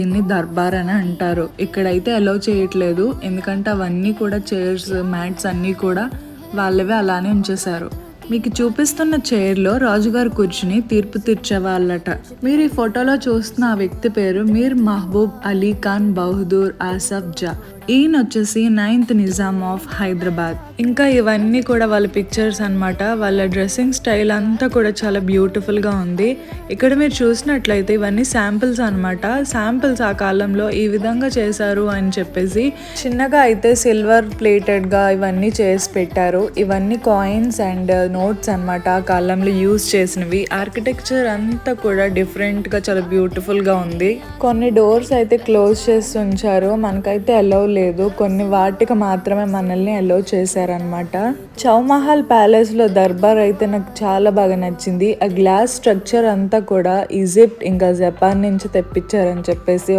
దీన్ని దర్బార్ అని అంటారు. ఇక్కడైతే అలౌ చేయట్లేదు, ఎందుకంటే అవన్నీ కూడా చైర్స్, మ్యాట్స్ అన్నీ కూడా వాళ్ళవే అలానే ఉంచేశారు. మీకు చూపిస్తున్న చైర్లో రాజుగారు కూర్చుని తీర్పు తీర్చేవాళ్ళట. మీరు ఈ ఫోటోలో చూస్తున్న ఆ వ్యక్తి పేరు మీర్ మహబూబ్ అలీ ఖాన్ బహదూర్ ఆసఫ్ జా. ఈయన వచ్చేసి 9th నిజాం ఆఫ్ హైదరాబాద్. ఇంకా ఇవన్నీ కూడా వాళ్ళ పిక్చర్స్ అన్నమాట. వాళ్ళ డ్రెస్సింగ్ స్టైల్ అంతా కూడా చాలా బ్యూటిఫుల్ గా ఉంది. ఇక్కడ మీరు చూసినట్లయితే ఇవన్నీ శాంపిల్స్ అన్నమాట. శాంపిల్స్ ఆ కాలంలో ఈ విధంగా చేశారు అని చెప్పేసి చిన్నగా అయితే సిల్వర్ ప్లేటెడ్ గా ఇవన్నీ చేసి పెట్టారు. ఇవన్నీ కాయిన్స్ అండ్ నోట్స్ అన్నమాట. ఆ కాలంలో యూజ్ చేసినవి. ఆర్కిటెక్చర్ అంతా కూడా డిఫరెంట్ గా చాలా బ్యూటిఫుల్ గా ఉంది. కొన్ని డోర్స్ అయితే క్లోజ్ చేసి ఉంచారు, మనకైతే అలౌ లేదు. కొన్ని వాటికి మాత్రమే మనల్ని అలౌ చేశారనమాట. చౌమహల్ ప్యాలెస్ లో దర్బార్ అయితే నాకు చాలా బాగా నచ్చింది. ఆ గ్లాస్ స్ట్రక్చర్ అంతా కూడా ఈజిప్ట్ ఇంకా జపాన్ నుంచి తెప్పించారని చెప్పేసి